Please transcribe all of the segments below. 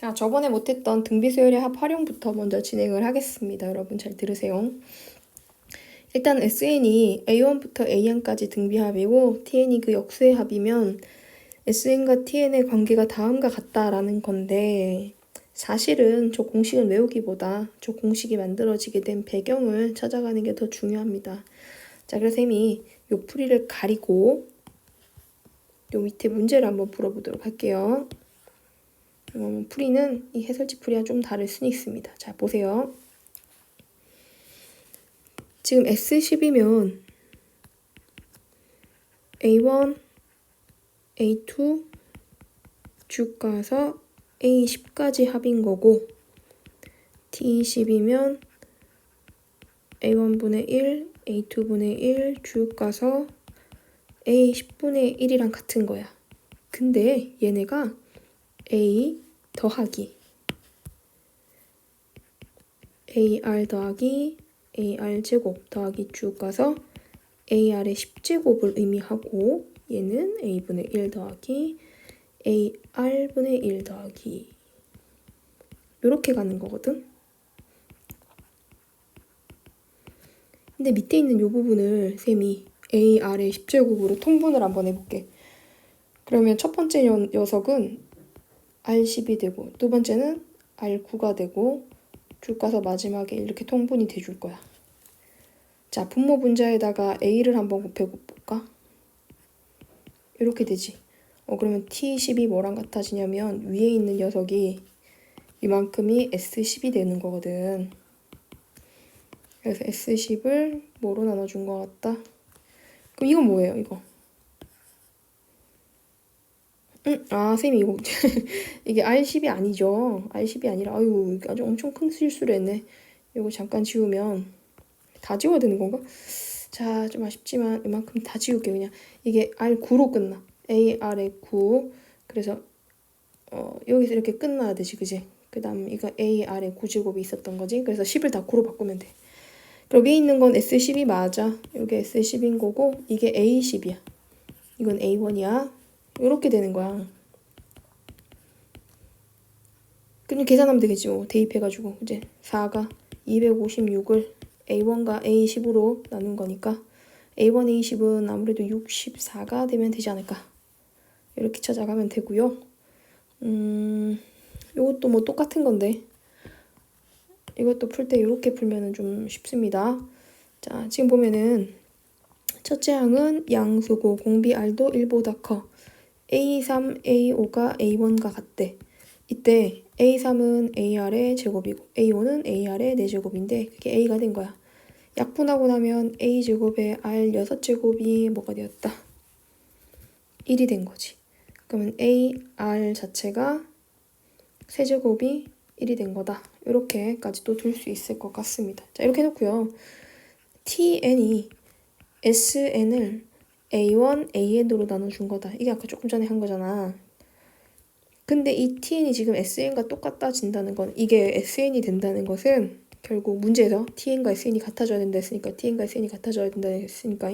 자, 저번에 못했던 등비수열의 합 활용부터 먼저 진행을 하겠습니다. 여러분 잘 들으세요. 일단 SN이 A1부터 AN까지 등비합이고 TN이 그 역수의 합이면 SN과 TN의 관계가 다음과 같다라는 건데 사실은 저 공식을 외우기보다 저 공식이 만들어지게 된 배경을 찾아가는 게 더 중요합니다. 자, 그래서 쌤이 요 풀이를 가리고 요 밑에 문제를 한번 풀어보도록 할게요. 풀이는 이 해설지 풀이와 좀 다를 수는 있습니다. 자, 보세요. 지금 S10이면 A1, A2 쭉 가서 A10까지 합인 거고 T10이면 A1분의 1, A2분의 1 쭉 가서 A10분의 1이랑 같은 거야. 근데 얘네가 A 더하기 AR 더하기 AR 제곱 더하기 쭉 가서 AR의 10제곱을 의미하고 얘는 A분의 1 더하기 AR분의 1 더하기 이렇게 가는 거거든. 근데 밑에 있는 이 부분을 쌤이 AR의 10제곱으로 통분을 한번 해볼게. 그러면 첫 번째 녀석은 R10이 되고 두 번째는 R9가 되고 쭉 가서 마지막에 이렇게 통분이 돼줄 거야. 자, 분모 분자에다가 A를 한번 곱해볼까? 이렇게 되지. 그러면 T10이 뭐랑 같아지냐면 위에 있는 녀석이 이만큼이 S10이 되는 거거든. 그래서 S10을 뭐로 나눠준 것 같다? 그럼 이건 뭐예요, 이거? 쌤이 이거 이게 R10이 아니죠. R10이 아니라 아유 아주 엄청 큰 실수를 했네. 이거 잠깐 지우면 다 지워야 되는 건가? 자, 좀 아쉽지만 이만큼 다 지울게 그냥. 이게 R9로 끝나. AR의 9. 그래서 여기서 이렇게 끝나야 되지, 그지? 그 다음 이거 AR의 9제곱이 있었던 거지. 그래서 10을 다 9로 바꾸면 돼. 그럼 위에 있는 건 S10이 맞아. 이게 S10인 거고 이게 A10이야. 이건 A1이야. 이렇게 되는 거야. 그냥 계산하면 되겠지 뭐. 대입해가지고 이제 4가 256을 A1과 A10으로 나눈 거니까 A1, A10은 아무래도 64가 되면 되지 않을까. 이렇게 찾아가면 되고요. 이것도 뭐 똑같은 건데 이것도 풀 때 이렇게 풀면은 좀 쉽습니다. 자, 지금 보면은 첫째 항은 양수고 공비 R도 1보다 커. A3, A5가 A1과 같대. 이때 A3은 AR의 제곱이고 A5는 AR의 4제곱인데 그게 A가 된 거야. 약분하고 나면 A제곱에 R 6제곱이 뭐가 되었다? 1이 된 거지. 그러면 AR 자체가 세제곱이 1이 된 거다. 이렇게까지 또 둘 수 있을 것 같습니다. 자, 이렇게 해놓고요. TN이 SN을 A1, AN으로 나눠준 거다. 이게 아까 조금 전에 한 거잖아. 근데 이 TN이 지금 SN과 똑같아진다는 건 이게 SN이 된다는 것은 결국 문제에서 TN과 SN이 같아져야 된다 했으니까 TN과 SN이 같아져야 된다 했으니까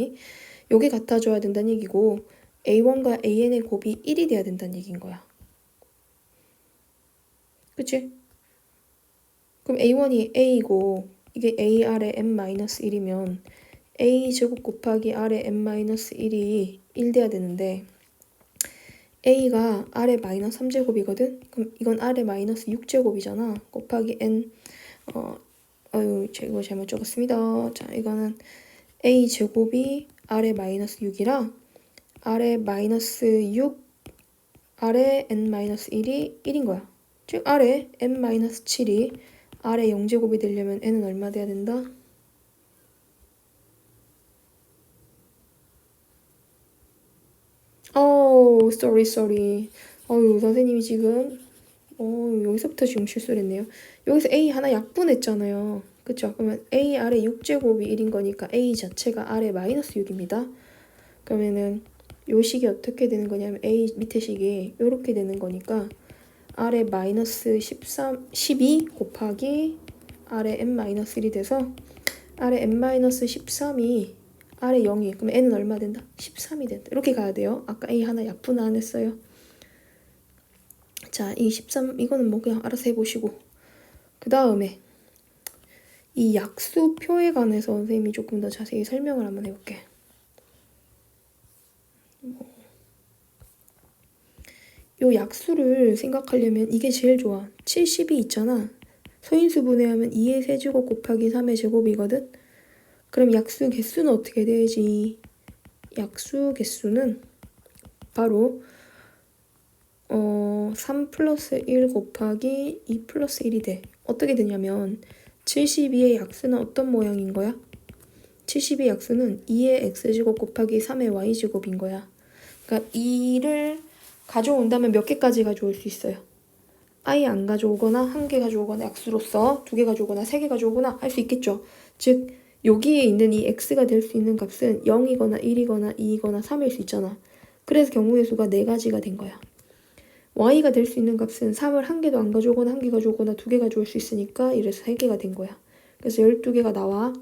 여기 같아져야 된다는 얘기고 A1과 AN의 곱이 1이 돼야 된다는 얘기인 거야. 그치? 그럼 A1이 A이고 이게 AR의 n-1이면 A제곱 곱하기 R의 n-1이 1 돼야 되는데 A가 R의 마이너스 3제곱이거든? 그럼 이건 R의 마이너스 6제곱이잖아. 곱하기 N 이거 잘못 적었습니다. 자, 이거는 A제곱이 R의 마이너스 6이라 R의 마이너스 6 R의 n-1이 1인 거야. 즉 R의 n-7이 R의 0제곱이 되려면 N은 얼마 돼야 된다? sorry. 선생님이 지금 여기서부터 지금 실수를 했네요. 여기서 A 하나 약분했잖아요. 그쵸? 그러면 A R의 6제곱이 1인 거니까 A 자체가 R의 마이너스 6입니다. 그러면은 요 식이 어떻게 되는 거냐면 A 밑에 식이 이렇게 되는 거니까 R의 마이너스 12 곱하기 R의 n-1이 돼서 R의 n-13이 R의 0이 그럼 N은 얼마 된다? 13이 된다. 이렇게 가야 돼요. 아까 A 하나 약분 안 했어요. 자, 이 13, 이거는 뭐 그냥 알아서 해보시고. 그 다음에 이 약수표에 관해서 선생님이 조금 더 자세히 설명을 한번 해볼게. 요 약수를 생각하려면 이게 제일 좋아. 70이 있잖아. 소인수 분해하면 2의 세제곱 곱하기 3의 제곱이거든. 그럼 약수 개수는 어떻게 되지? 약수 개수는 바로 3 플러스 1 곱하기 2 플러스 1이 돼. 어떻게 되냐면 72의 약수는 어떤 모양인 거야? 72의 약수는 2의 x제곱 곱하기 3의 y제곱인 거야. 그러니까 2를 가져온다면 몇 개까지 가져올 수 있어요? 아예 안 가져오거나 한 개 가져오거나 약수로서 두 개 가져오거나 세 개 가져오거나 할 수 있겠죠. 즉 여기에 있는 이 x가 될 수 있는 값은 0이거나 1이거나 2이거나 3일 수 있잖아. 그래서 경우의 수가 4가지가 된 거야. y가 될 수 있는 값은 3을 한 개도 안 가져오거나 한 개 가져오거나 두 개 가져올 수 있으니까 이래서 3개가 된 거야. 그래서 12개가 나와.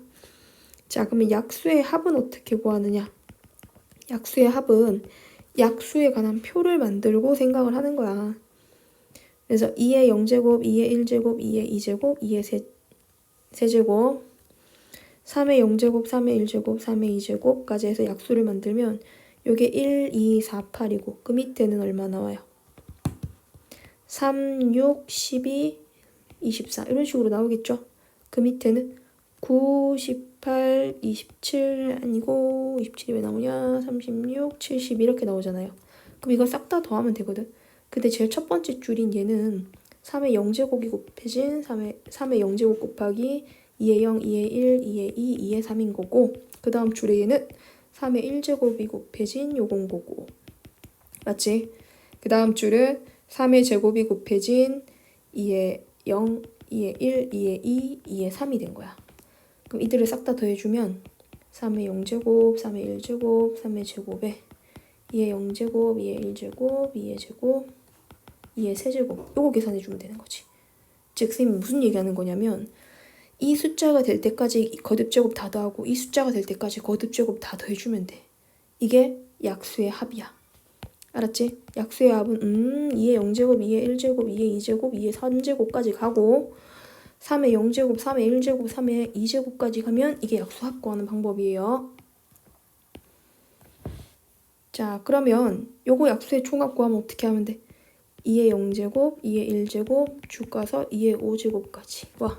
자, 그러면 약수의 합은 어떻게 구하느냐? 약수의 합은 약수에 관한 표를 만들고 생각을 하는 거야. 그래서 2의 0제곱, 2의 1제곱, 2의 2제곱, 2의 세제곱, 3의 0제곱, 3의 1제곱, 3의 2제곱까지 해서 약수를 만들면 요게 1, 2, 4, 8이고 그 밑에는 얼마 나와요? 3, 6, 12, 24 이런 식으로 나오겠죠? 그 밑에는 9, 18, 27 아니고 27이 왜 나오냐? 36, 70 이렇게 나오잖아요. 그럼 이거 싹 다 더하면 되거든. 근데 제일 첫 번째 줄인 얘는 3의 0제곱이 곱해진 3의 0제곱 곱하기 2의 0, 2의 1, 2의 2, 2의 3인 거고 그 다음 줄에 얘는 3의 1제곱이 곱해진 요건 거고 맞지? 그 다음 줄은 3의 제곱이 곱해진 2의 0, 2의 1, 2의 2, 2의 3이 된 거야. 그럼 이들을 싹 다 더해주면 3의 0제곱, 3의 1제곱, 3의 제곱에 2의 0제곱, 2의 1제곱, 2의 제곱, 2의 세제곱 요거 계산해주면 되는 거지. 즉 선생님이 무슨 얘기하는 거냐면 이 숫자가 될 때까지 거듭제곱 다 더하고 이 숫자가 될 때까지 거듭제곱 다 더해주면 돼. 이게 약수의 합이야. 알았지? 약수의 합은 2의 0제곱, 2의 1제곱, 2의 2제곱, 2의 3제곱까지 가고 3의 0제곱, 3의 1제곱, 3의 2제곱까지 가면 이게 약수합 구하는 방법이에요. 자, 그러면 요거 약수의 총합 구하면 어떻게 하면 돼? 2의 0제곱, 2의 1제곱 쭉 가서 2의 5제곱까지 와.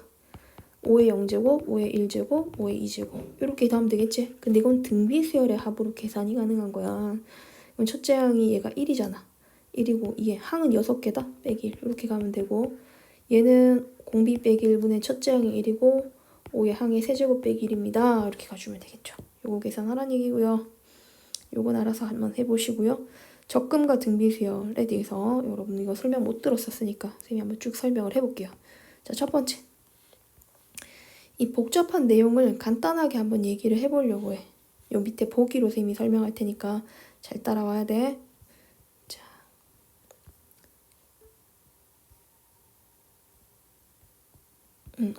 5의 0제곱, 5의 1제곱, 5의 2제곱 이렇게 하면 되겠지? 근데 이건 등비수열의 합으로 계산이 가능한 거야. 이건 첫째 항이 얘가 1이잖아. 1이고 얘 항은 6개다. 빼기 1 이렇게 가면 되고 얘는 공비 빼기 1분의 첫째 항이 1이고 5의 항의 세제곱 빼기 1입니다. 이렇게 가주면 되겠죠. 요거 계산하란 얘기고요. 요건 알아서 한번 해보시고요. 적금과 등비수열에 대해서 여러분 이거 설명 못 들었었으니까 선생님이 한번 쭉 설명을 해볼게요. 자, 첫 번째. 이 복잡한 내용을 간단하게 한번 얘기를 해보려고 해. 요 밑에 보기로 선생님이 설명할 테니까 잘 따라와야 돼. 자,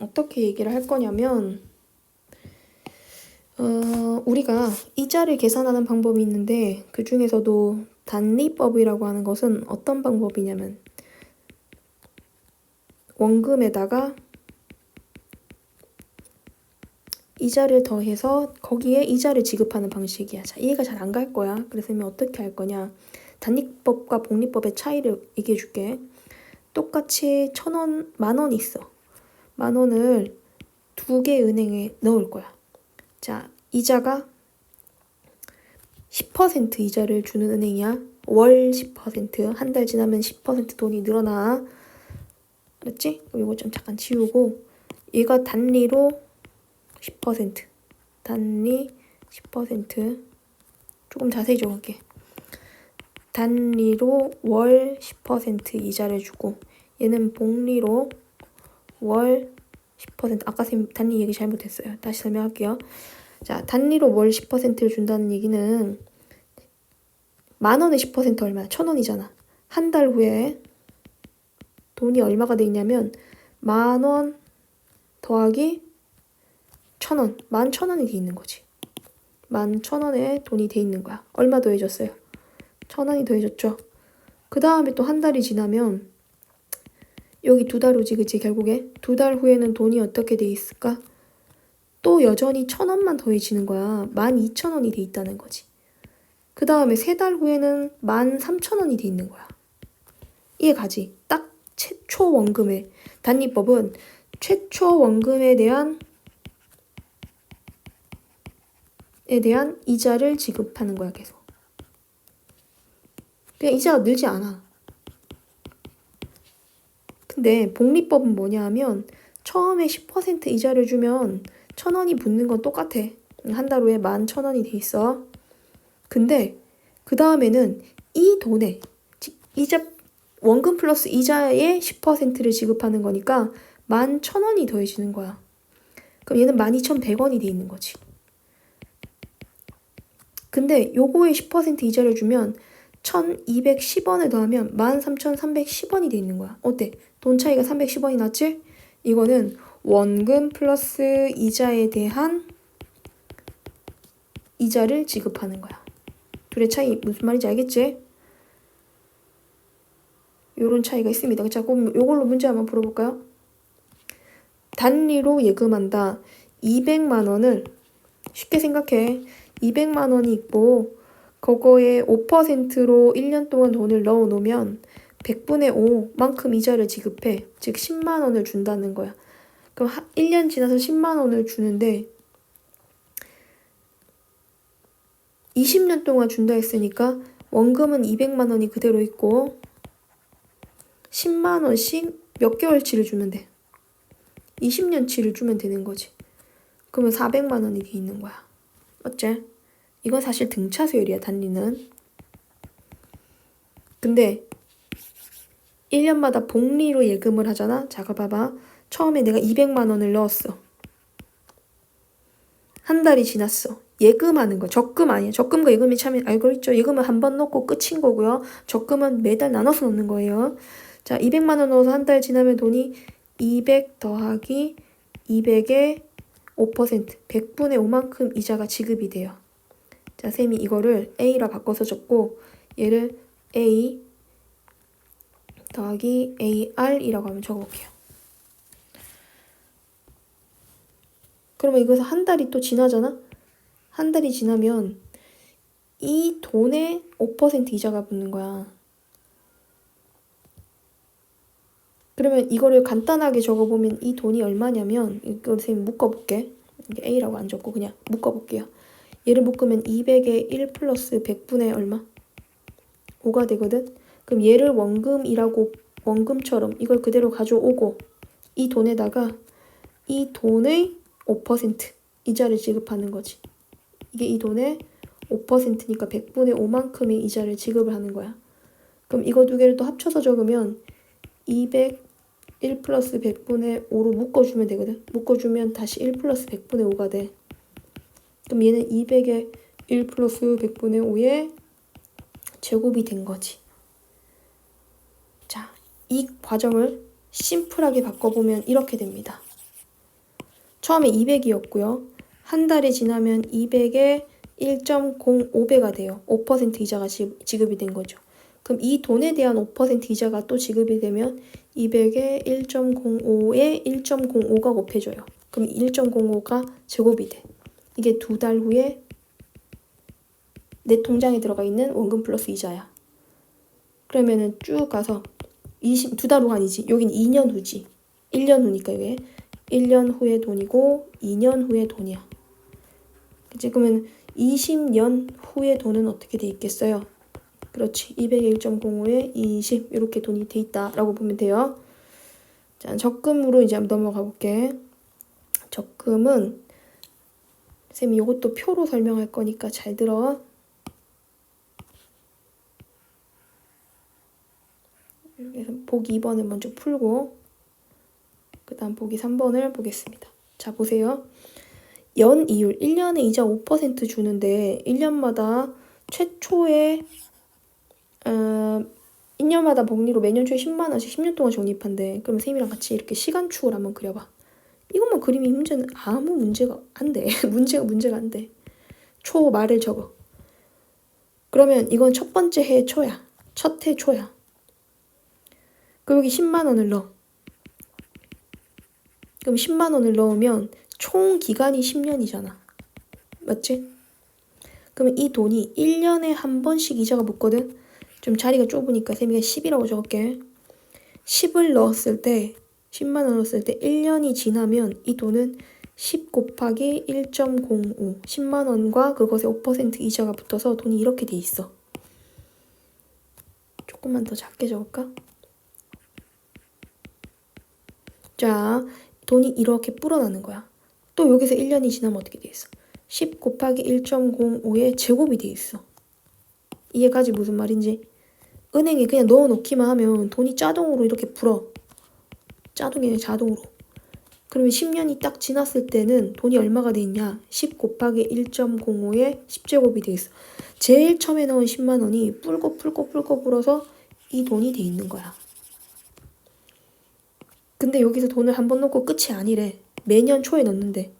어떻게 얘기를 할 거냐면 우리가 이자를 계산하는 방법이 있는데 그 중에서도 단리법이라고 하는 것은 어떤 방법이냐면 원금에다가 이자를 더해서 거기에 이자를 지급하는 방식이야. 자, 이해가 잘 안 갈 거야. 그래서 선생님이 어떻게 할 거냐. 단리법과 복리법의 차이를 얘기해 줄게. 똑같이 1,000원, 10,000원 있어. 10,000원을 2개 은행에 넣을 거야. 자, 이자가 10% 이자를 주는 은행이야. 월 10%, 한 달 지나면 10% 돈이 늘어나. 알았지? 이거 좀 잠깐 지우고 얘가 단리로 10%, 단리 10%, 조금 자세히 적을게. 단리로 월 10% 이자를 주고 얘는 복리로 월 10%, 아까 쌤 단리 얘기 잘못했어요. 다시 설명할게요. 자, 단리로 월 10%를 준다는 얘기는 10,000원에 10% 얼마야? 1,000원이잖아. 한 달 후에 돈이 얼마가 돼 있냐면 10,000원 더하기 1,000원, 11,000원이 돼 있는 거지. 11,000원에 돈이 돼 있는 거야. 얼마 더해졌어요? 1,000원이 더해졌죠. 그 다음에 또 한 달이 지나면 여기 2달 후지, 그치? 결국에 2달 후에는 돈이 어떻게 돼 있을까? 또 여전히 1,000원만 더해지는 거야. 12,000원이 돼 있다는 거지. 그 다음에 3달 후에는 13,000원이 돼 있는 거야. 이해가지? 딱 최초 원금에. 단위법은 최초 원금에 대한 이자를 지급하는 거야, 계속. 그냥 이자가 늘지 않아. 근데 복리법은 뭐냐 하면 처음에 10% 이자를 주면 1,000원이 붙는 건 똑같아. 한 달 후에 11,000원이 돼 있어. 근데 그 다음에는 이 돈에 이자 원금 플러스 이자의 10%를 지급하는 거니까 11,000원이 더해지는 거야. 그럼 얘는 12,100원이 돼 있는 거지. 근데 요거에 10% 이자를 주면 1,210원을 더하면 13,310원이 돼 있는 거야. 어때? 돈 차이가 310원이 났지? 이거는 원금 플러스 이자에 대한 이자를 지급하는 거야. 둘의 차이 무슨 말인지 알겠지? 요런 차이가 있습니다. 자, 그럼 요걸로 문제 한번 풀어볼까요? 단리로 예금한다. 200만 원을 쉽게 생각해. 200만 원이 있고 그거에 5%로 1년 동안 돈을 넣어 놓으면 100분의 5만큼 이자를 지급해. 즉 10만 원을 준다는 거야. 그럼 1년 지나서 10만 원을 주는데 20년 동안 준다 했으니까 원금은 200만 원이 그대로 있고 10만 원씩 몇 개월치를 주면 돼. 20년치를 주면 되는 거지. 그러면 400만 원이 돼 있는 거야. 맞지? 이건 사실 등차수열이야, 단리는. 근데 1년마다 복리로 예금을 하잖아. 자, 봐봐. 처음에 내가 200만 원을 넣었어. 한 달이 지났어. 예금하는 거. 적금 아니야. 적금과 예금이 참 알고 있죠? 예금은 한 번 넣고 끝인 거고요. 적금은 매달 나눠서 넣는 거예요. 자, 200만 원 넣어서 한 달 지나면 돈이 200 더하기 200의 5%, 100분의 5만큼 이자가 지급이 돼요. 자, 쌤이 이거를 A라 바꿔서 적고 얘를 A 더하기 AR이라고 하면 적어볼게요. 그러면 이거에서 한 달이 또 지나잖아? 한 달이 지나면 이 돈에 5% 이자가 붙는 거야. 그러면 이거를 간단하게 적어보면 이 돈이 얼마냐면 이걸 선생님 묶어볼게. 이게 A라고 안 적고 그냥 묶어볼게요. 얘를 묶으면 200에 1 플러스 100분의 얼마? 5가 되거든? 그럼 얘를 원금이라고 원금처럼 이걸 그대로 가져오고 이 돈에다가 이 돈의 5% 이자를 지급하는 거지. 이게 이 돈의 5%니까 100분의 5만큼의 이자를 지급을 하는 거야. 그럼 이거 두 개를 또 합쳐서 적으면 200 1 플러스 100분의 5로 묶어주면 되거든. 묶어주면 다시 1 플러스 100분의 5가 돼. 그럼 얘는 200에 1 플러스 100분의 5의 제곱이 된 거지. 자, 이 과정을 심플하게 바꿔보면 이렇게 됩니다. 처음에 200이었고요. 한 달이 지나면 200에 1.05배가 돼요. 5% 이자가 지급이 된 거죠. 그럼 이 돈에 대한 5% 이자가 또 지급이 되면 200에 1.05에 1.05가 곱해줘요. 그럼 1.05가 제곱이 돼. 이게 2달 후에 내 통장에 들어가 있는 원금 플러스 이자야. 그러면은 쭉 가서 2달 후가 아니지. 여긴 2년 후지. 1년 후니까 이게 1년 후의 돈이고 2년 후의 돈이야. 그치? 그러면 20년 후의 돈은 어떻게 돼 있겠어요? 그렇지. 200에 1.05에 20 이렇게 돈이 돼 있다라고 보면 돼요. 자, 적금으로 이제 한번 넘어가 볼게. 적금은 쌤이 이것도 표로 설명할 거니까 잘 들어. 그래서 보기 2번을 먼저 풀고 그 다음 보기 3번을 보겠습니다. 자, 보세요. 연이율 1년에 이자 5% 주는데 1년마다 최초에 1년마다 복리로 매년 초에 10만 원씩 10년 동안 적립한대. 그럼 쌤이랑 같이 이렇게 시간축을 한번 그려봐. 이것만 그림이 문제는 아무 문제가 안 돼. 문제가 안 돼. 초 말을 적어. 그러면 이건 첫 번째 해 초야. 첫 해 초야. 그럼 여기 10만 원을 넣어. 그럼 10만 원을 넣으면 총 기간이 10년이잖아. 맞지? 그러면 이 돈이 1년에 한 번씩 이자가 붙거든. 좀 자리가 좁으니까 쌤이가 10이라고 적을게. 10을 넣었을 때 10만 원 넣었을 때 1년이 지나면 이 돈은 10 곱하기 1.05 10만 원과 그것의 5% 이자가 붙어서 돈이 이렇게 돼 있어. 조금만 더 작게 적을까? 자, 돈이 이렇게 불어나는 거야. 또 여기서 1년이 지나면 어떻게 돼 있어? 10 곱하기 1.05의 제곱이 돼 있어. 이해가지 무슨 말인지? 은행에 그냥 넣어놓기만 하면 돈이 자동으로 이렇게 불어. 자동이 아니라 자동으로. 그러면 10년이 딱 지났을 때는 돈이 얼마가 돼 있냐? 10 곱하기 1.05의 10제곱이 돼 있어. 제일 처음에 넣은 10만 원이 불고 불어서 이 돈이 돼 있는 거야. 근데 여기서 돈을 한 번 넣고 끝이 아니래. 매년 초에 넣는데.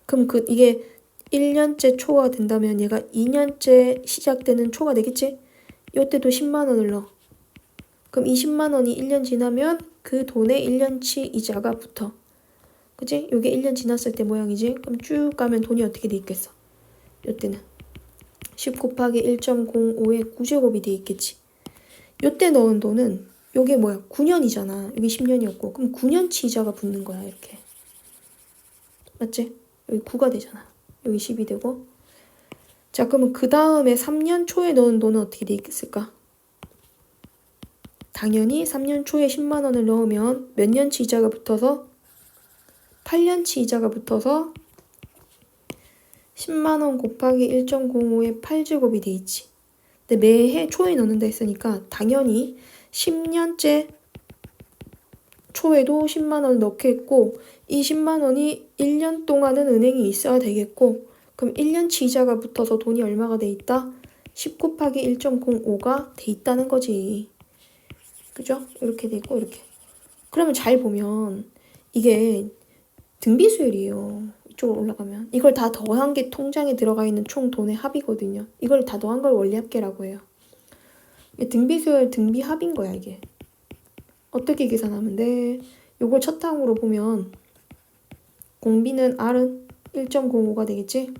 그럼 이게 1년째 초가 된다면 얘가 2년째 시작되는 초가 되겠지? 이때도 10만 원을 넣어. 그럼 이 10만 원이 1년 지나면 그 돈에 1년치 이자가 붙어. 그치? 요게 1년 지났을 때 모양이지? 그럼 쭉 가면 돈이 어떻게 돼 있겠어? 요때는 10 곱하기 1.05의 9제곱이 돼 있겠지. 요때 넣은 돈은 요게 뭐야? 9년이잖아. 여기 10년이었고. 그럼 9년치 이자가 붙는 거야, 이렇게. 맞지? 여기 9가 되잖아. 여기 10이 되고. 자, 그러면 그 다음에 3년 초에 넣은 돈은 어떻게 돼 있을까? 당연히 3년 초에 10만 원을 넣으면 몇 년치 이자가 붙어서 8년치 이자가 붙어서 10만 원 곱하기 1.05의 8제곱이 돼 있지. 근데 매해 초에 넣는다 했으니까 당연히 10년째 초에도 10만 원을 넣겠고 이 10만 원이 1년 동안은 은행에 있어야 되겠고 그럼 1년치 이자가 붙어서 돈이 얼마가 돼 있다? 10 곱하기 1.05가 돼 있다는 거지. 그죠? 이렇게 돼 있고 이렇게. 그러면 잘 보면 이게 등비수열이에요. 이쪽으로 올라가면. 이걸 다 더한 게 통장에 들어가 있는 총 돈의 합이거든요. 이걸 다 더한 걸 원리합계라고 해요. 등비수열 등비합인 거야 이게. 어떻게 계산하면 돼? 요걸 첫 항으로 보면 공비는 R은 1.05가 되겠지?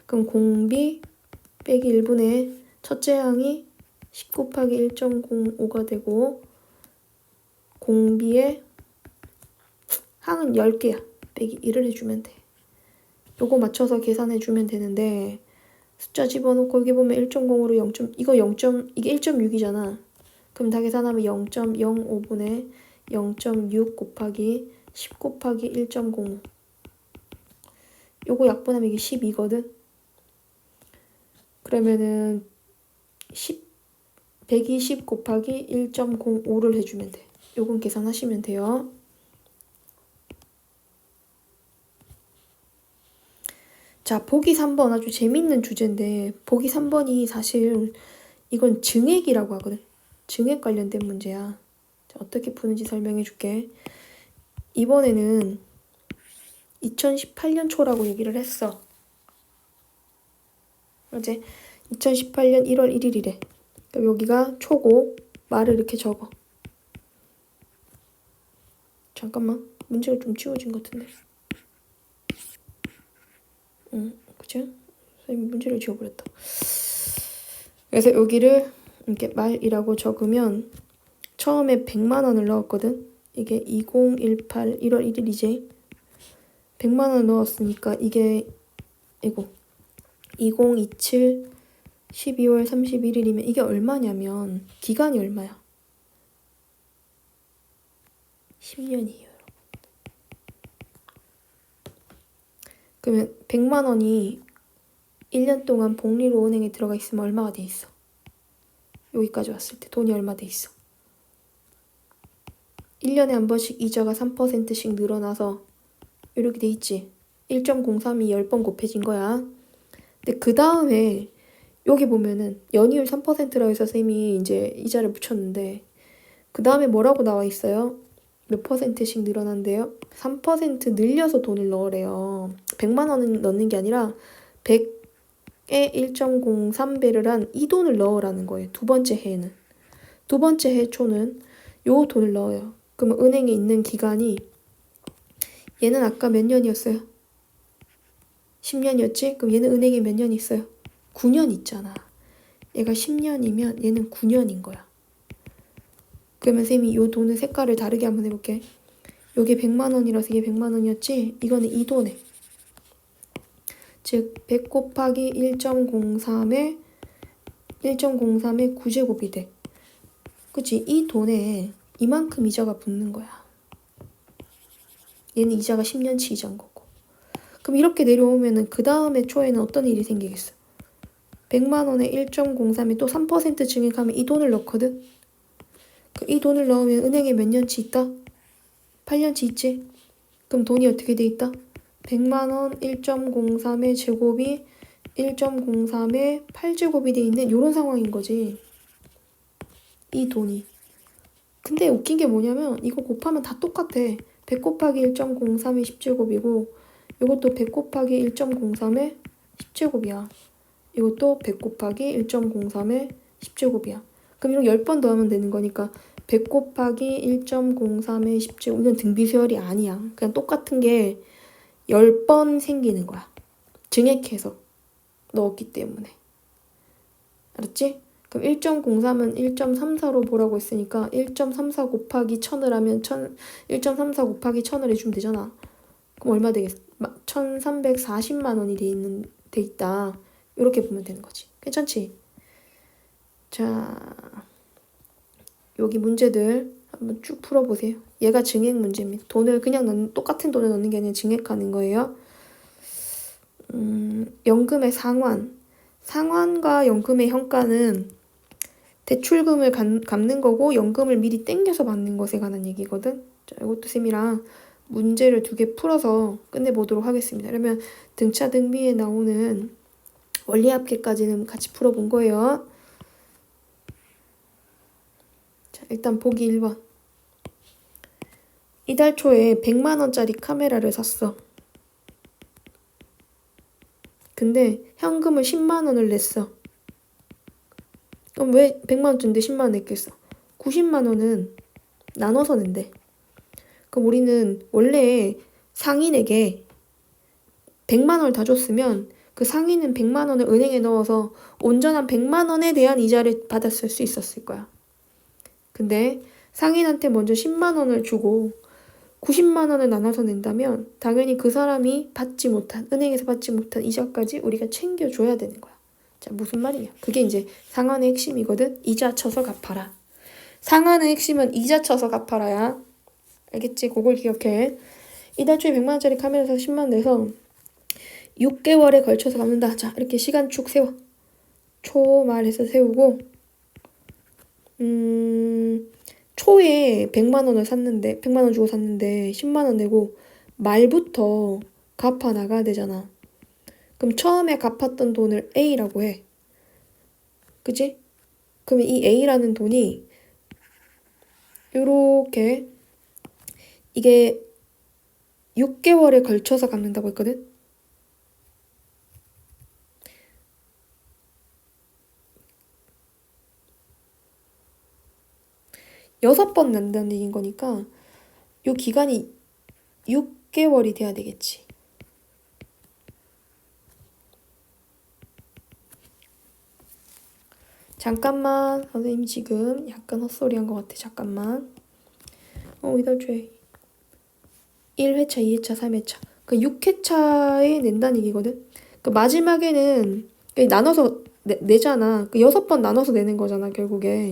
그럼 공비 빼기 1분의 첫째 항이 10 곱하기 1.05가 되고 공비의 항은 10개야. 빼기 1을 해주면 돼. 요거 맞춰서 계산해주면 되는데 숫자 집어넣고 여기 보면 1.0으로 0. 이게 1.6이잖아. 그럼 다 계산하면 0.05분의 0.6 곱하기 10 곱하기 1.05. 요거 약분하면 이게 12거든. 그러면은 120 곱하기 1.05를 해주면 돼. 요건 계산하시면 돼요. 자, 보기 3번 아주 재밌는 주제인데 보기 3번이 사실 이건 증액이라고 하거든. 증액 관련된 문제야. 자, 어떻게 푸는지 설명해 줄게. 이번에는 2018년 초라고 얘기를 했어. 어제 2018년 1월 1일이래. 그럼 여기가 초고 말을 이렇게 적어. 잠깐만. 문제가 좀 지워진 것 같은데. 그치? 선생님이 문제를 지워버렸다. 그래서 여기를 이렇게 말이라고 적으면 처음에 100만 원을 넣었거든. 이게 2018 1월 1일이지. 100만 원 넣었으니까 이게 이거 2027 12월 31일이면 이게 얼마냐면 기간이 얼마야? 10년이에요. 여러분. 그러면 100만 원이 1년 동안 복리로 은행에 들어가 있으면 얼마가 돼 있어? 여기까지 왔을 때 돈이 얼마 돼 있어? 1년에 한 번씩 이자가 3%씩 늘어나서 이렇게 돼 있지. 1.03이 10번 곱해진 거야. 근데 그 다음에 여기 보면은 연이율 3%라고 해서 쌤이 이제 이자를 붙였는데 그 다음에 뭐라고 나와 있어요? 몇 %씩 늘어난대요? 3% 늘려서 돈을 넣으래요. 100만 원은 넣는 게 아니라 100에 1.03배를 한 이 돈을 넣으라는 거예요. 두 번째 해에는. 두 번째 해 초는 요 돈을 넣어요. 그러면 은행에 있는 기간이 얘는 아까 몇 년이었어요? 10년이었지? 그럼 얘는 은행에 몇 년 있어요? 9년 있잖아. 얘가 10년이면 얘는 9년인 거야. 그러면 쌤이 요 돈의 색깔을 다르게 한번 해볼게. 요게 100만 원이라서 이게 100만 원이었지? 이거는 이 돈에. 즉, 100 곱하기 1.03의 9제곱이 돼. 그치? 이 돈에 이만큼 이자가 붙는 거야. 얘는 이자가 10년치 이자인 거고. 그럼 이렇게 내려오면은 그 다음에 초에는 어떤 일이 생기겠어? 100만 원에 1.03에 또 3% 증액하면 이 돈을 넣거든? 이 돈을 넣으면 은행에 몇 년치 있다? 8년치 있지? 그럼 돈이 어떻게 돼 있다? 100만 원 1.03의 제곱이 1.03의 8제곱이 돼 있는 이런 상황인 거지. 이 돈이. 근데 웃긴 게 뭐냐면 이거 곱하면 다 똑같아. 100 곱하기 1.03의 10제곱이고 이것도 100 곱하기 1.03의 10제곱이야. 이것도 100 곱하기 1.03의 10제곱이야. 그럼 이거 10번 더하면 되는 거니까 100 곱하기 1.03의 10제곱. 이건 등비수열이 아니야. 그냥 똑같은 게 10번 생기는 거야. 증액해서 넣었기 때문에. 알았지? 그럼 1.03은 1.34로 보라고 했으니까 1.34 곱하기 1000을 하면 1.34 곱하기 1000을 해주면 되잖아. 그럼 얼마 되겠어? 1340만 원이 돼 있다. 이렇게 보면 되는 거지. 괜찮지? 자, 여기 문제들 한번 쭉 풀어보세요. 얘가 증액 문제입니다. 돈을 그냥 똑같은 돈을 넣는 게 아니라 증액하는 거예요. 연금의 상환. 상환과 연금의 현가는 대출금을 갚는 거고 연금을 미리 땡겨서 받는 것에 관한 얘기거든. 자, 이것도 쌤이랑 문제를 2개 풀어서 끝내보도록 하겠습니다. 그러면 등차 등비에 나오는 원리합계까지는 같이 풀어본 거예요. 자, 일단 보기 1번. 이달 초에 100만 원짜리 카메라를 샀어. 근데 현금을 10만 원을 냈어. 그럼 왜 100만 원짜리인데 10만 원 냈겠어? 90만 원은 나눠서 낸대. 그럼 우리는 원래 상인에게 100만 원을 다 줬으면 그 상인은 100만 원을 은행에 넣어서 온전한 100만 원에 대한 이자를 받았을 수 있었을 거야. 근데 상인한테 먼저 10만 원을 주고 90만 원을 나눠서 낸다면 당연히 그 사람이 은행에서 받지 못한 이자까지 우리가 챙겨줘야 되는 거야. 자, 무슨 말이냐? 그게 이제 상환의 핵심이거든. 이자 쳐서 갚아라. 상환의 핵심은 이자 쳐서 갚아라야. 알겠지? 그걸 기억해. 이달 초에 100만 원짜리 카메라 사서 10만 원 내서 6개월에 걸쳐서 갚는다. 자, 이렇게 시간축 세워. 초 말해서 세우고 초에 100만 원을 샀는데 100만 원 주고 샀는데 10만 원 내고 말부터 갚아 나가야 되잖아. 그럼 처음에 갚았던 돈을 A라고 해. 그치? 그러면 이 A라는 돈이 요렇게 이게 6개월에 걸쳐서 갚는다고 했거든? 여섯 번 낸다는 얘기인 거니까 요 기간이 6개월이 돼야 되겠지. 잠깐만, 선생님 지금 약간 헛소리한 것 같아. 잠깐만. 이달 초에 1회차, 2회차, 3회차. 그 6회차에 낸다는 얘기거든. 그 마지막에는 나눠서 내잖아. 그 6번 나눠서 내는 거잖아, 결국에.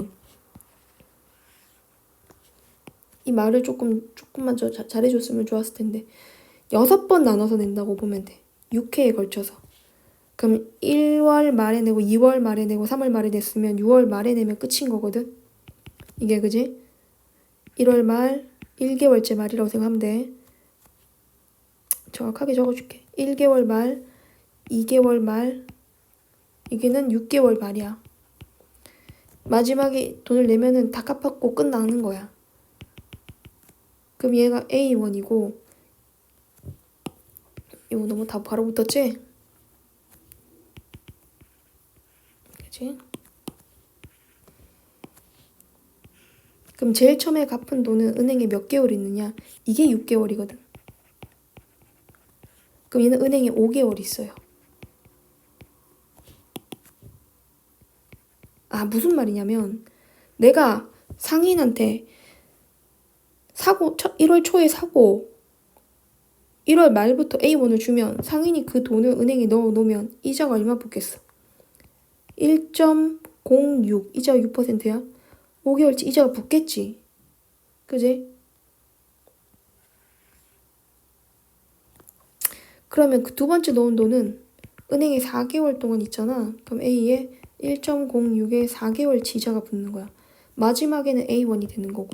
이 말을 조금만 잘해줬으면 좋았을 텐데. 6번 나눠서 낸다고 보면 돼. 6회에 걸쳐서. 그럼 1월 말에 내고 2월 말에 내고 3월 말에 냈으면 6월 말에 내면 끝인 거거든. 이게 그지? 1월 말 1개월째 말이라고 생각하면 돼. 정확하게 적어줄게. 1개월 말, 2개월 말, 이게는 6개월 말이야. 마지막에 돈을 내면은 다 갚았고 끝나는 거야. 그럼 얘가 A1이고 이거 너무 다 바로 붙었지? 그치? 그럼 제일 처음에 갚은 돈은 은행에 몇 개월 있느냐? 이게 6개월이거든. 그럼 얘는 은행에 5개월 있어요. 아, 무슨 말이냐면 내가 상인한테 1월 초에 사고 1월 말부터 A1을 주면 상인이 그 돈을 은행에 넣어 놓으면 이자가 얼마 붙겠어? 1.06, 이자가 6%야? 5개월치 이자가 붙겠지. 그지? 그러면 그 두 번째 넣은 돈은 은행에 4개월 동안 있잖아. 그럼 A에 1.06에 4개월치 이자가 붙는 거야. 마지막에는 A1이 되는 거고.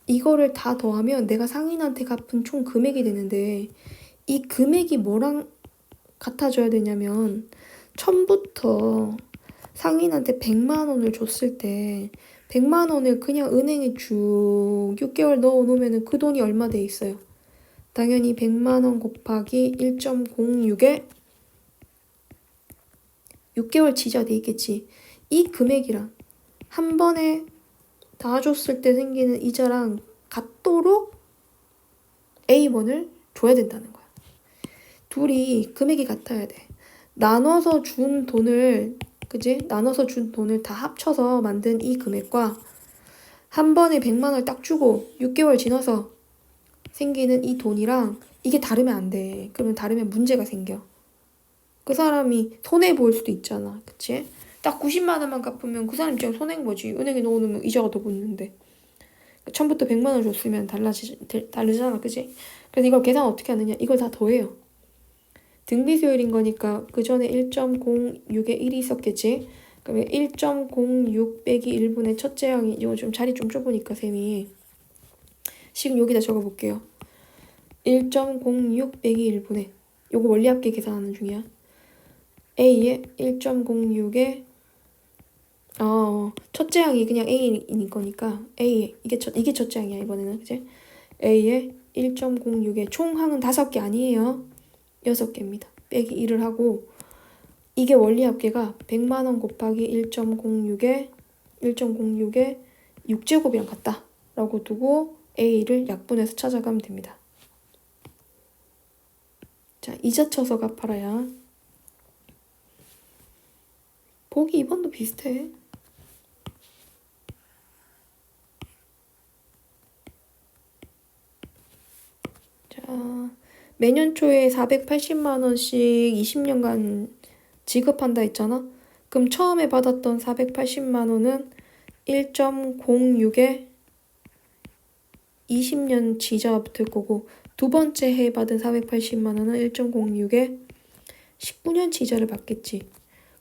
이거를 다 더하면 내가 상인한테 갚은 총 금액이 되는데 이 금액이 뭐랑 같아져야 되냐면 처음부터 상인한테 100만 원을 줬을 때 100만 원을 그냥 은행에 쭉 6개월 넣어 놓으면 그 돈이 얼마 돼 있어요? 당연히 100만 원 곱하기 1.06에 6개월 지자 돼 있겠지. 이 금액이랑 한 번에 다 줬을 때 생기는 이자랑 같도록 A1을 줘야 된다는 거야. 둘이 금액이 같아야 돼. 나눠서 준 돈을, 그지? 나눠서 준 돈을 다 합쳐서 만든 이 금액과 한 번에 100만 원을 딱 주고 6개월 지나서 생기는 이 돈이랑 이게 다르면 안 돼. 그러면 다르면 문제가 생겨. 그 사람이 손해 보일 수도 있잖아. 그치? 딱 90만 원만 갚으면 그 사람 입장에 손해인 거지. 은행에 넣어놓으면 이자가 더 붙는데. 처음부터 100만 원 줬으면 다르잖아. 그치? 그래서 이걸 계산 어떻게 하느냐. 이걸 다 더해요. 등비 수열인 거니까 그 전에 1.06에 1이 있었겠지? 그러면 1.06 빼기 1분의 첫째 항이, 이거 좀 자리 좀 좁으니까 쌤이 지금 여기다 적어볼게요. 1.06 빼기 1분의 요거 원리합계 계산하는 중이야. A에 1.06에 첫째 항이 그냥 A인 거니까 A 이게 첫째 항이야 이번에는. 그치? A에 1.06에 총 항은 5개 아니에요. 6개입니다. 빼기 1을 하고 이게 원리합계가 100만 원 곱하기 1.06에 6제곱이랑 같다 라고 두고 A를 약분해서 찾아가면 됩니다. 자, 이자 쳐서 갚아라야. 보기 2번도 비슷해. 자, 매년 초에 480만 원씩 20년간 지급한다 했잖아. 그럼 처음에 받았던 480만 원은 1.06에 20년 지자가 붙을 거고 두 번째 해에 받은 480만 원은 1.06에 19년 지자를 받겠지.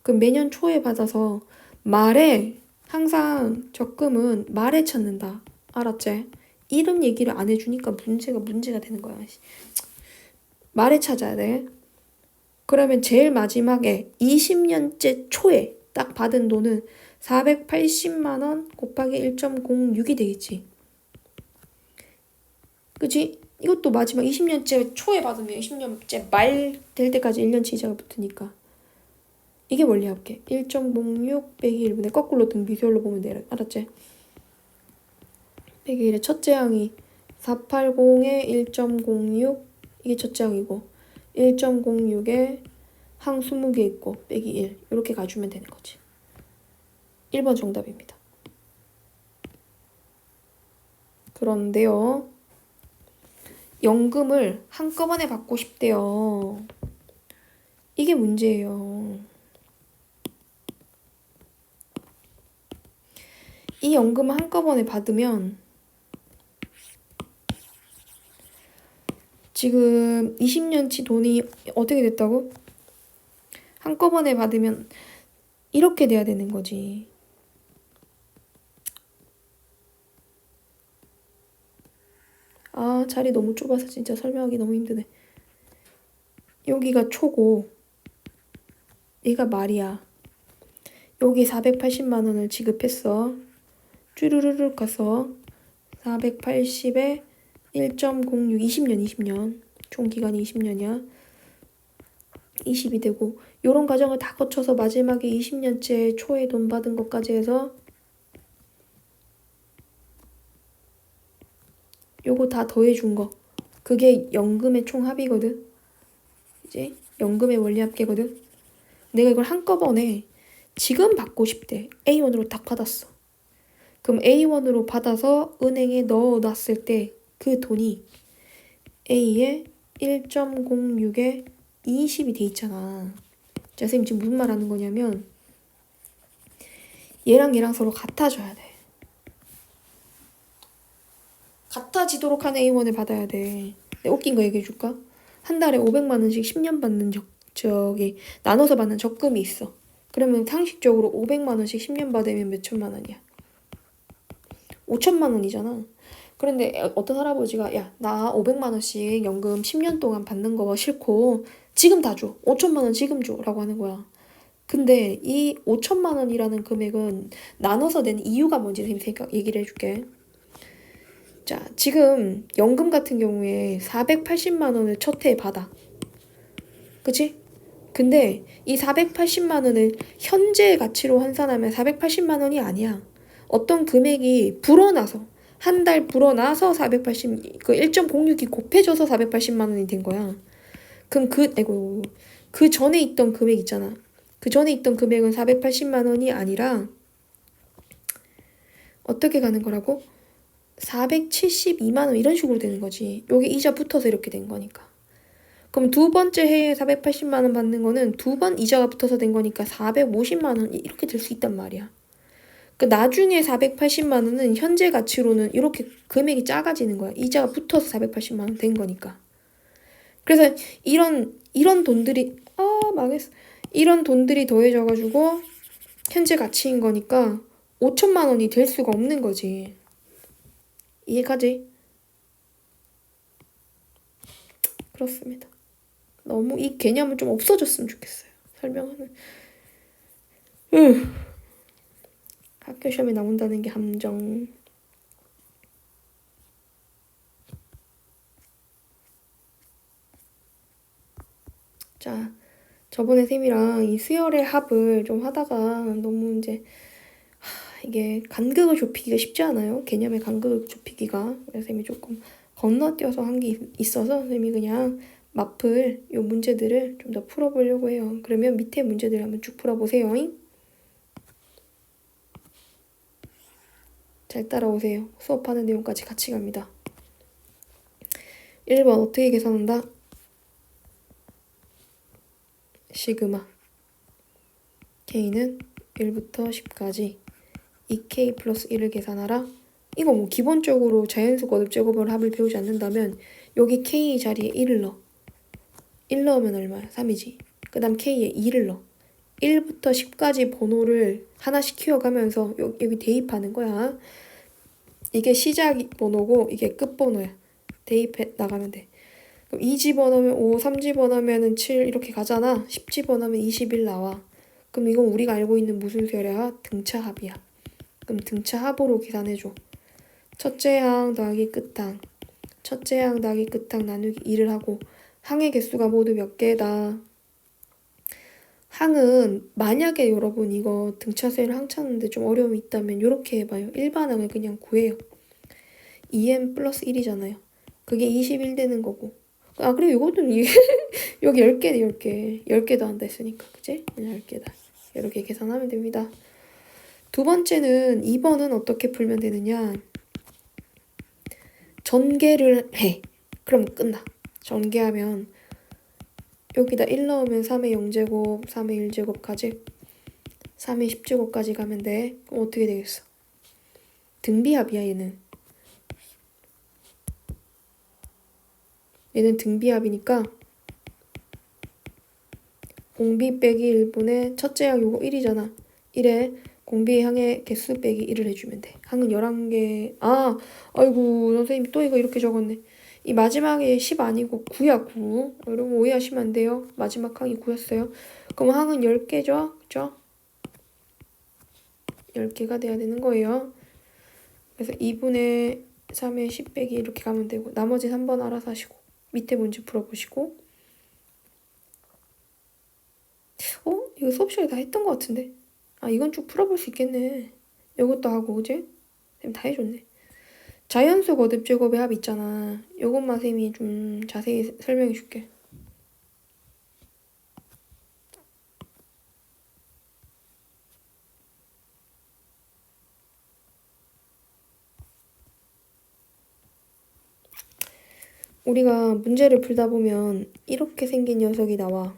그럼 매년 초에 받아서 말에 항상 적금은 말에 찾는다. 알았지? 이런 얘기를 안 해주니까 문제가 되는 거야. 말에 찾아야 돼. 그러면 제일 마지막에 20년째 초에 딱 받은 돈은 480만 원 곱하기 1.06이 되겠지. 그치? 이것도 마지막 20년째 초에 받으면 20년째 말 될 때까지 1년치 이자가 붙으니까. 이게 원리합계. 1.06 빼기 1분의 거꾸로 등비수열로 보면 돼. 알았지? 빼기 1의 첫째 항이 480에 1.06 이게 첫째 항이고 1.06에 항 20개 있고 빼기 1 이렇게 가주면 되는 거지. 1번 정답입니다. 그런데요. 연금을 한꺼번에 받고 싶대요. 이게 문제예요. 이 연금을 한꺼번에 받으면 지금 20년치 돈이 어떻게 됐다고? 한꺼번에 받으면 이렇게 돼야 되는 거지. 아, 자리 너무 좁아서 진짜 설명하기 너무 힘드네. 여기가 초고 얘가 말이야. 여기 480만 원을 지급했어. 쭈루루룩 가서 480에 1.06 20년 총 기간이 20년이야. 20이 되고 요런 과정을 다 거쳐서 마지막에 20년째 초에 돈 받은 것까지 해서 요거 다 더해준 거 그게 연금의 총 합이거든. 이제 연금의 원리합계거든. 내가 이걸 한꺼번에 지금 받고 싶대. A1으로 딱 받았어. 그럼 A1으로 받아서 은행에 넣어놨을 때 그 돈이 A에 1.06에 20이 돼 있잖아. 자, 선생님 지금 무슨 말 하는 거냐면 얘랑 서로 같아져야 돼. 같아지도록 하는 A1을 받아야 돼. 내가 웃긴 거 얘기해 줄까? 한 달에 500만 원씩 10년 받는 저기 나눠서 받는 적금이 있어. 그러면 상식적으로 500만 원씩 10년 받으면 몇 천만 원이야? 5천만 원이잖아. 그런데 어떤 할아버지가 야, 나 500만 원씩 연금 10년 동안 받는 거 싫고 지금 다 줘. 5천만 원 지금 줘. 라고 하는 거야. 근데 이 5천만 원이라는 금액은 나눠서 낸 이유가 뭔지 선생님 얘기를 해줄게. 자, 지금 연금 같은 경우에 480만 원을 첫 해에 받아. 그치? 근데 이 480만 원을 현재 가치로 환산하면 480만 원이 아니야. 어떤 금액이 불어나서 한 달 불어나서 480, 1.06이 곱해져서 480만 원이 된 거야. 그럼 그 전에 있던 금액 있잖아. 그 전에 있던 금액은 480만 원이 아니라 어떻게 가는 거라고? 472만 원 이런 식으로 되는 거지. 요게 이자 붙어서 이렇게 된 거니까. 그럼 두 번째 해에 480만 원 받는 거는 두 번 이자가 붙어서 된 거니까 450만 원 이렇게 될 수 있단 말이야. 그 나중에 480만 원은 현재 가치로는 이렇게 금액이 작아지는 거야. 이자가 붙어서 480만 원 된 거니까. 그래서 이런 돈들이 망했어. 이런 돈들이 더해져가지고 현재 가치인 거니까 5천만 원이 될 수가 없는 거지. 이해가지? 그렇습니다. 너무 이 개념은 좀 없어졌으면 좋겠어요. 설명하는. 학교 시험에 나온다는 게 함정. 자, 저번에 쌤이랑 이 수열의 합을 좀 하다가 너무 이제 이게 간극을 좁히기가 쉽지 않아요. 개념의 간극을 좁히기가. 그래서 쌤이 조금 건너뛰어서 한 게 있어서 쌤이 그냥 마플 요 문제들을 좀 더 풀어보려고 해요. 그러면 밑에 문제들 한번 쭉 풀어보세요. 잘 따라오세요. 수업하는 내용까지 같이 갑니다. 1번 어떻게 계산한다? 시그마 K는 1부터 10까지 2K 플러스 1을 계산하라. 이거 뭐 기본적으로 자연수 거듭 제곱을 합을 배우지 않는다면 여기 K 자리에 1을 넣어. 1 넣으면 얼마야? 3이지. 그 다음 K에 2를 넣어. 1부터 10까지 번호를 하나씩 키워가면서 여기 대입하는 거야. 이게 시작 번호고 이게 끝 번호야. 대입해 나가면 돼. 그럼 2 집어넣으면 5, 3 집어넣으면 7 이렇게 가잖아. 10 집어넣으면 21 나와. 그럼 이건 우리가 알고 있는 무슨 수열이야? 등차합이야. 그럼 등차합으로 계산해줘. 첫째 항 더하기 끝항. 첫째 항 더하기 끝항 나누기 2를 하고 항의 개수가 모두 몇 개다? 항은 만약에 여러분 이거 등차수열 항 찾는데 좀 어려움이 있다면 이렇게 해봐요. 일반항을 그냥 구해요. 2n 플러스 1이잖아요. 그게 21 되는 거고. 아 그래 이것도 여기 10개네 10개. 10개 더한다 했으니까 그치? 그냥 10개다. 이렇게 계산하면 됩니다. 두 번째는 2번은 어떻게 풀면 되느냐. 전개를 해. 그럼 끝나. 전개하면 여기다 1 넣으면 3의 0제곱, 3의 1제곱 가지. 3의 10제곱까지 가면 돼. 그럼 어떻게 되겠어? 등비합이야 얘는. 얘는 등비합이니까 공비 빼기 1분의 첫째 항 요거 1이잖아. 1에 공비의 항의 개수 빼기 1을 해주면 돼. 항은 11개. 아이고 선생님이 또 이거 이렇게 적었네. 이 마지막에 10 아니고 9야 9. 여러분 오해하시면 안 돼요. 마지막 항이 9였어요. 그럼 항은 10개죠? 그죠? 10개가 돼야 되는 거예요. 그래서 2분의 3에 10 빼기 이렇게 가면 되고 나머지 3번 알아서 하시고 밑에 문제 풀어보시고 이거 수업 시간에 다 했던 것 같은데 이건 쭉 풀어볼 수 있겠네. 이것도 하고 그지? 쌤 다 해줬네. 자연수 거듭 제곱의 합 있잖아. 요것만 쌤이 좀 자세히 설명해 줄게. 우리가 문제를 풀다 보면 이렇게 생긴 녀석이 나와.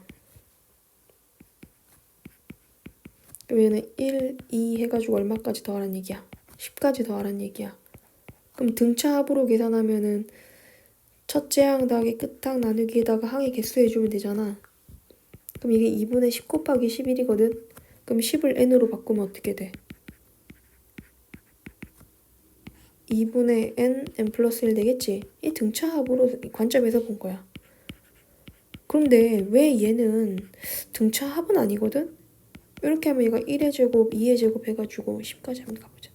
그러면은 1, 2 해가지고 얼마까지 더하란 얘기야? 10까지 더하란 얘기야. 그럼 등차 합으로 계산하면은 첫째 항 더하기 끝항 나누기에다가 항의 개수 해주면 되잖아. 그럼 이게 2분의 10 곱하기 11이거든? 그럼 10을 n으로 바꾸면 어떻게 돼? 2분의 n 플러스 1 되겠지? 이 등차 합으로 관점에서 본 거야. 그런데 왜 얘는 등차 합은 아니거든? 이렇게 하면 얘가 1의 제곱, 2의 제곱 해가지고 10까지 한번 가보자.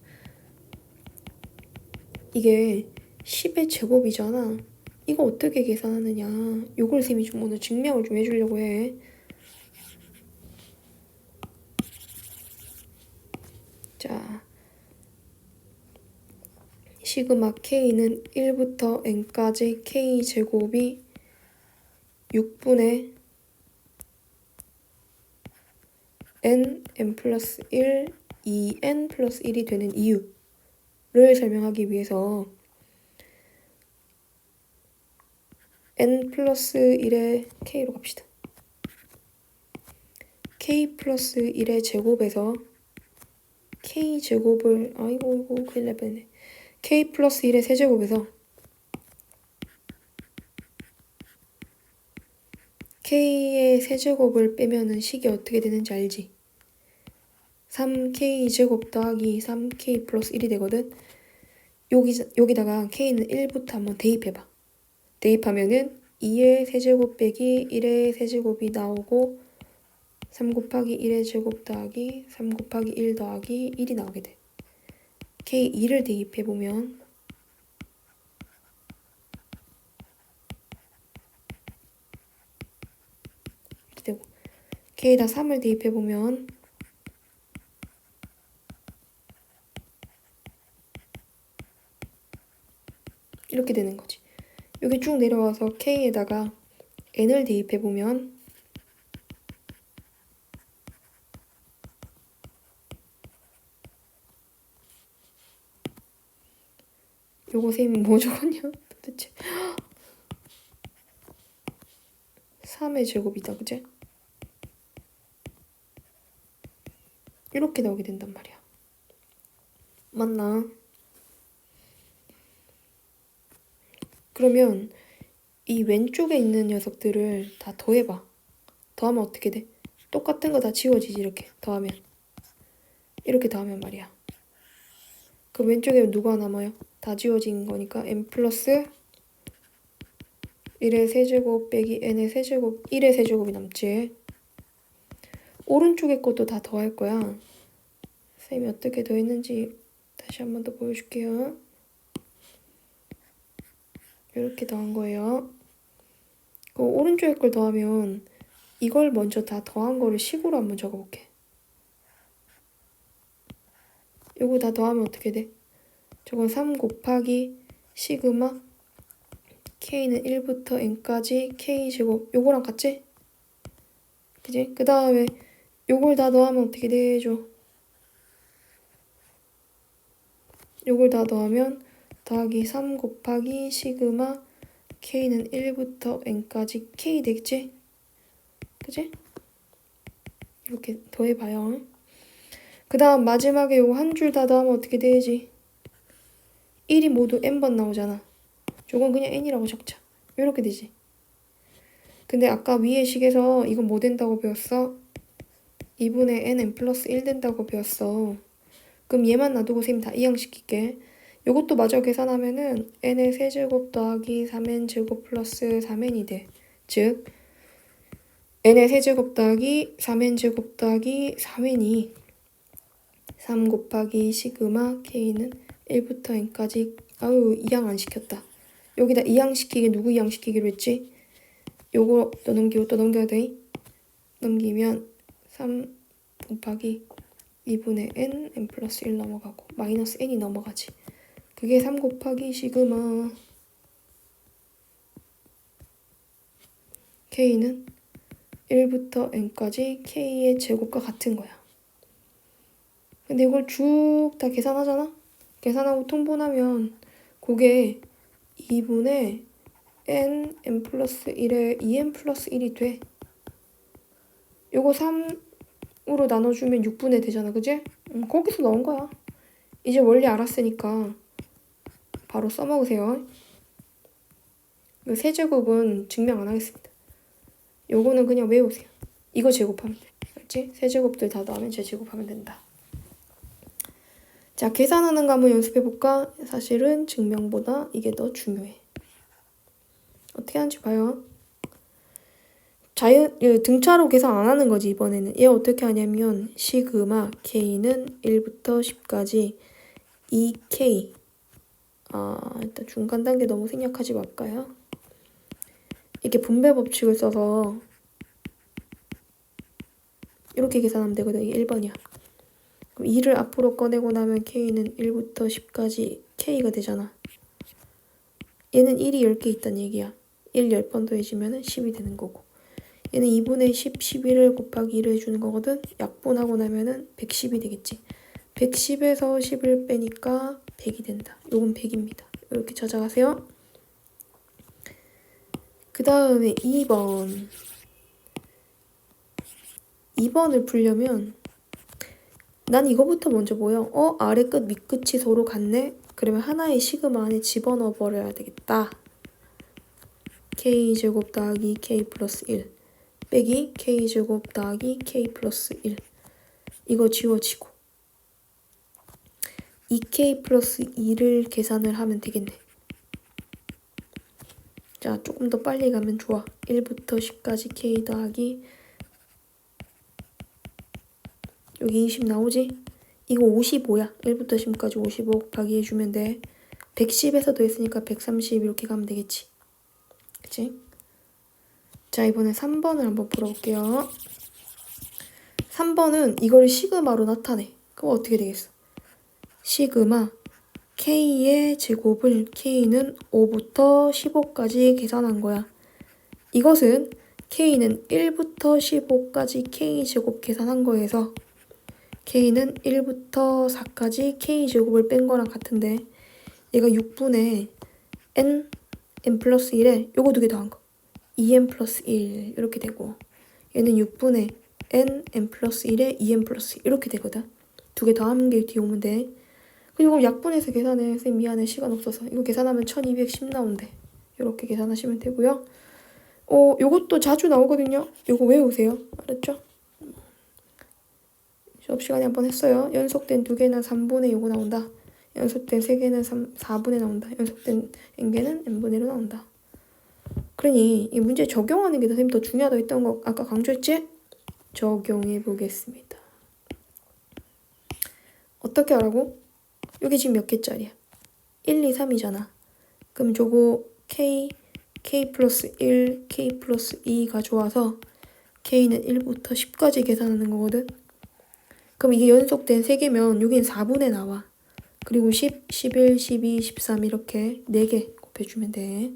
이게 10의 제곱이잖아. 이거 어떻게 계산하느냐. 요걸 쌤이 좀 오늘 증명을 좀 해주려고 해. 자, 시그마 K는 1부터 N까지 K제곱이 6분의 N 플러스 1, 2N 플러스 1이 되는 이유를 설명하기 위해서 N 플러스 1의 K로 갑시다. K 플러스 1의 제곱에서 K제곱을, 아이고, 이거 큰일 날 뻔했네. K 플러스 1의 세제곱에서 K의 세제곱을 빼면은 식이 어떻게 되는지 알지? 3K제곱 더하기 3K 플러스 1이 되거든? 여기다가 K는 1부터 한번 대입해봐. 대입하면은 2의 세제곱 빼기 1의 세제곱이 나오고 3 곱하기 1의 제곱 더하기 3 곱하기 1 더하기 1이 나오게 돼. K2를 대입해보면 이렇게 되고 K에다 3을 대입해보면 이렇게 되는 거지. 여기 쭉 내려와서 K에다가 N을 대입해보면 요거 쌤이 뭐 적었냐 도대체. 3의 제곱이다, 그제? 이렇게 나오게 된단 말이야. 맞나? 그러면 이 왼쪽에 있는 녀석들을 다 더해봐. 더하면 어떻게 돼? 똑같은 거 다 지워지지, 이렇게 더하면. 이렇게 더하면 말이야. 그 왼쪽에 누가 남아요? 다 지워진 거니까 n 플러스 1의 세제곱 빼기 n의 세제곱, 1의 세제곱이 남지. 오른쪽에 것도 다 더할 거야. 쌤이 어떻게 더했는지 다시 한 번 더 보여줄게요. 이렇게 더한 거예요. 그 오른쪽에 걸 더하면 이걸 먼저 다 더한 거를 식으로 한번 적어볼게. 요거 다 더하면 어떻게 돼? 저건 3 곱하기 시그마 K는 1부터 N까지 K제곱 요거랑 같지? 그지? 그 다음에 요걸 다 더하면 어떻게 되죠? 요걸 다 더하면 더하기 3 곱하기 시그마 K는 1부터 N까지 K 되겠지? 그지? 이렇게 더해봐요. 그 다음 마지막에 요거 한 줄 다 더하면 어떻게 되지? 1이 모두 n번 나오잖아. 저건 그냥 n이라고 적자. 이렇게 되지. 근데 아까 위에 식에서 이건 뭐 된다고 배웠어? 2분의 n 플러스 1 된다고 배웠어. 그럼 얘만 놔두고 쌤 다 이항시킬게. 요것도 마저 계산하면은 n의 세제곱 더하기 3n 제곱 플러스 3n이 돼. 즉 n의 세제곱 더하기 3n 제곱 더하기 4n이 3 곱하기 시그마 k는 1부터 n까지. 아유, 이항 안 시켰다. 여기다 이항시키기 누구 이항시키기로 했지? 요거 또 넘기고 또 넘겨야 돼. 넘기면 3 곱하기 2분의 n 플러스 1 넘어가고 마이너스 n이 넘어가지. 그게 3 곱하기 시그마 k는 1부터 n까지 k의 제곱과 같은 거야. 근데 이걸 쭉 다 계산하잖아? 계산하고 통분하면 그게 2분의 n 플러스 1에 2n 플러스 1이 돼. 요거 3으로 나눠주면 6분의 되잖아, 그지? 거기서 넣은 거야. 이제 원리 알았으니까 바로 써먹으세요. 이 세제곱은 증명 안 하겠습니다. 요거는 그냥 외우세요. 이거 제곱하면 돼. 알지? 세제곱들 다 더하면 제곱하면 된다. 자, 계산하는 거 한번 연습해볼까? 사실은 증명보다 이게 더 중요해. 어떻게 하는지 봐요. 등차로 계산 안 하는 거지, 이번에는. 얘 어떻게 하냐면, 시그마 k는 1부터 10까지 2k. 일단 중간 단계 너무 생략하지 말까요? 이렇게 분배 법칙을 써서 이렇게 계산하면 되거든. 이게 1번이야. 그럼 2를 앞으로 꺼내고 나면 k는 1부터 10까지 k가 되잖아. 얘는 1이 10개 있다는 얘기야. 1 10번 더해지면 10이 되는 거고. 얘는 2분의 10, 11을 곱하기 2를 해주는 거거든. 약분하고 나면은 110이 되겠지. 110에서 10을 빼니까 100이 된다. 요건 100입니다. 이렇게 찾아가세요. 그 다음에 2번. 2번을 풀려면 난 이거부터 먼저 보여. 아래 끝, 밑 끝이 서로 같네? 그러면 하나의 시그마 안에 집어넣어 버려야 되겠다. k제곱 더하기 k 플러스 1 빼기 k제곱 더하기 k 플러스 1 이거 지워지고 2k 플러스 2를 계산을 하면 되겠네. 자, 조금 더 빨리 가면 좋아. 1부터 10까지 k 더하기 여기 20 나오지? 이거 55야. 1부터 10까지 55 곱하기 해주면 돼. 110에서 더했으니까 130 이렇게 가면 되겠지. 그치? 자, 이번에 3번을 한번 풀어볼게요. 3번은 이걸 시그마로 나타내. 그럼 어떻게 되겠어? 시그마 k의 제곱을 k는 5부터 15까지 계산한 거야. 이것은 k는 1부터 15까지 k제곱 계산한 거에서 k는 1부터 4까지 k제곱을 뺀 거랑 같은데 얘가 6분의 n 플러스 1에 요거 두 개 더한 거 2n 플러스 1 이렇게 되고 얘는 6분의 n 플러스 1에 2n 플러스 1 이렇게 되거든. 두 개 더하는 게 뒤에 오면 돼. 그리고 약분해서 계산해. 쌤 미안해. 시간 없어서. 이거 계산하면 1210 나온대. 이렇게 계산하시면 되고요. 요것도 자주 나오거든요. 요거 외우세요. 알았죠? 수업 시간에 한번 했어요. 연속된 2개는 3분의 요거 나온다. 연속된 3개는 4분의 나온다. 연속된 n개는 n분의 1로 나온다. 그러니 이 문제 적용하는 게 선생님 더 중요하다 했던 거 아까 강조했지? 적용해 보겠습니다. 어떻게 하라고? 여기 지금 몇 개짜리야? 1, 2, 3이잖아. 그럼 저거 k 플러스 1, k 플러스 2 가져와서 k는 1부터 10까지 계산하는 거거든. 그럼 이게 연속된 3개면 여긴 4분의 나와. 그리고 10, 11, 12, 13 이렇게 4개 곱해주면 돼.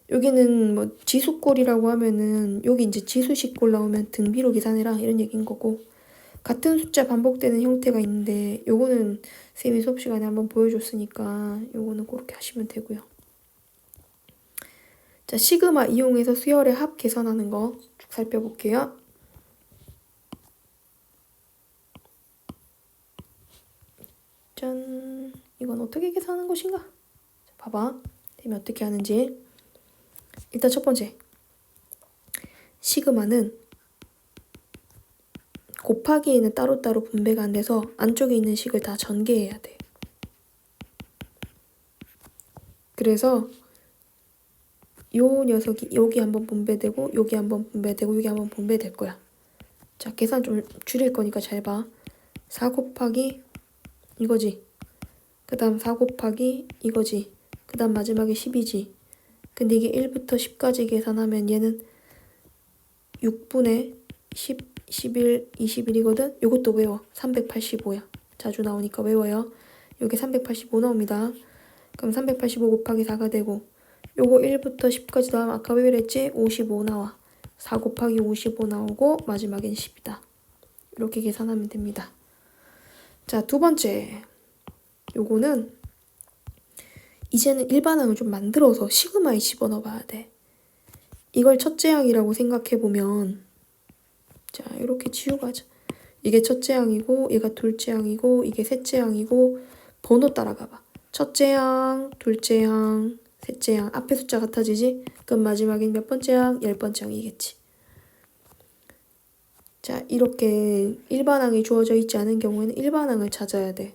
여기는 뭐 지수꼴이라고 하면은 여기 이제 지수식꼴 나오면 등비로 계산해라 이런 얘기인 거고 같은 숫자 반복되는 형태가 있는데 요거는 쌤이 수업 시간에 한번 보여줬으니까 요거는 그렇게 하시면 되고요. 자, 시그마 이용해서 수열의 합 계산하는 거 쭉 살펴볼게요. 짠, 이건 어떻게 계산하는 것인가? 자, 봐봐. 쌤이 어떻게 하는지. 일단 첫 번째, 시그마는 곱하기에는 따로따로 분배가 안 돼서 안쪽에 있는 식을 다 전개해야 돼. 그래서 요 녀석이 여기 한번 분배되고 여기 한번 분배되고 여기 한번 분배될 거야. 자, 계산 좀 줄일 거니까 잘 봐. 4 곱하기 이거지. 그 다음 4 곱하기 이거지. 그 다음 마지막에 10이지. 근데 이게 1부터 10까지 계산하면 얘는 6분의 10, 11, 21이거든? 요것도 외워. 385야. 자주 나오니까 외워요. 요게 385 나옵니다. 그럼 385 곱하기 4가 되고 요거 1부터 10까지 더하면 아까 왜 그랬지? 55 나와. 4 곱하기 55 나오고 마지막엔 10이다. 이렇게 계산하면 됩니다. 자, 두 번째. 요거는 이제는 일반항을 좀 만들어서 시그마에 집어넣어 봐야 돼. 이걸 첫째 항이라고 생각해 보면, 자, 이렇게 지우가자. 이게 첫째 항이고, 얘가 둘째 항이고, 이게 셋째 항이고, 번호 따라가 봐. 첫째 항, 둘째 항, 셋째 항. 앞에 숫자 같아지지? 그럼 마지막엔 몇 번째 항? 10번째 항이겠지. 자, 이렇게 일반항이 주어져 있지 않은 경우에는 일반항을 찾아야 돼.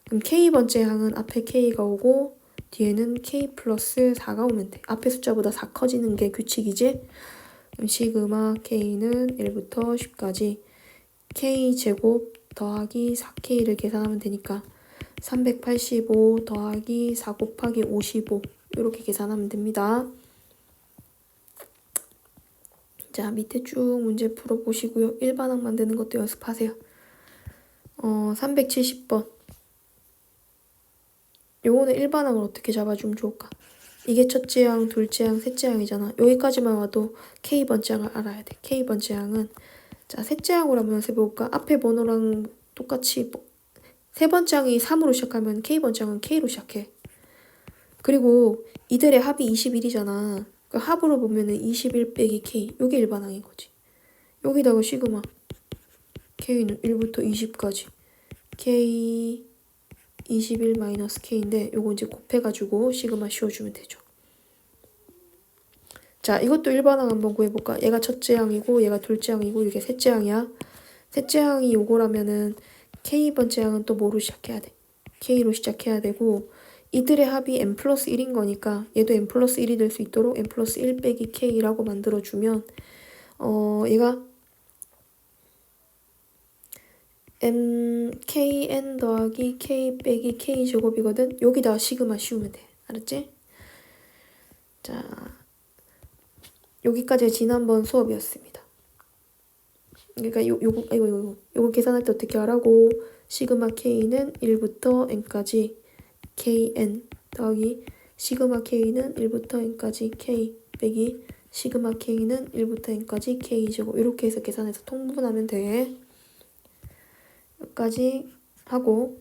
그럼 K번째 항은 앞에 K가 오고 뒤에는 K 플러스 4가 오면 돼. 앞에 숫자보다 4 커지는 게 규칙이지? 그럼 시그마 K는 1부터 10까지 K제곱 더하기 4K를 계산하면 되니까 385 더하기 4 곱하기 55 이렇게 계산하면 됩니다. 자, 밑에 쭉 문제 풀어보시고요. 일반항 만드는 것도 연습하세요. 370번. 요거는 일반항을 어떻게 잡아주면 좋을까? 이게 첫째 항, 둘째 항, 셋째 항이잖아. 여기까지만 와도 K번째 항을 알아야 돼. K번째 항은 자, 셋째 항으로 한번 연습해볼까? 앞에 번호랑 똑같이 세 번째 항이 3으로 시작하면 K번째 항은 K로 시작해. 그리고 이들의 합이 21이잖아. 그 합으로 보면은 21 빼기 K. 요게 일반항인 거지. 여기다가 시그마 K는 1부터 20까지 K 21 마이너스 K인데 요거 이제 곱해가지고 시그마 씌워주면 되죠. 자, 이것도 일반항 한번 구해볼까? 얘가 첫째 항이고 얘가 둘째 항이고 이게 셋째 항이야. 셋째 항이 요거라면은 K번째 항은 또 뭐로 시작해야 돼? K로 시작해야 되고 이들의 합이 n 플러스 1인 거니까 얘도 n 플러스 1이 될 수 있도록 n 플러스 1 빼기 K라고 만들어주면 얘가 kn 더하기 k 빼기 k 제곱이거든. 여기다가 시그마 씌우면 돼. 알았지? 자, 여기까지 지난번 수업이었습니다. 그러니까 요거 계산할 때 어떻게 하라고? 시그마 k는 1부터 n까지 kn 더하기 시그마 k는 1부터 n까지 k 빼기 시그마 k는 1부터 n까지 k 제곱 이렇게 해서 계산해서 통분하면 돼. 여기까지 하고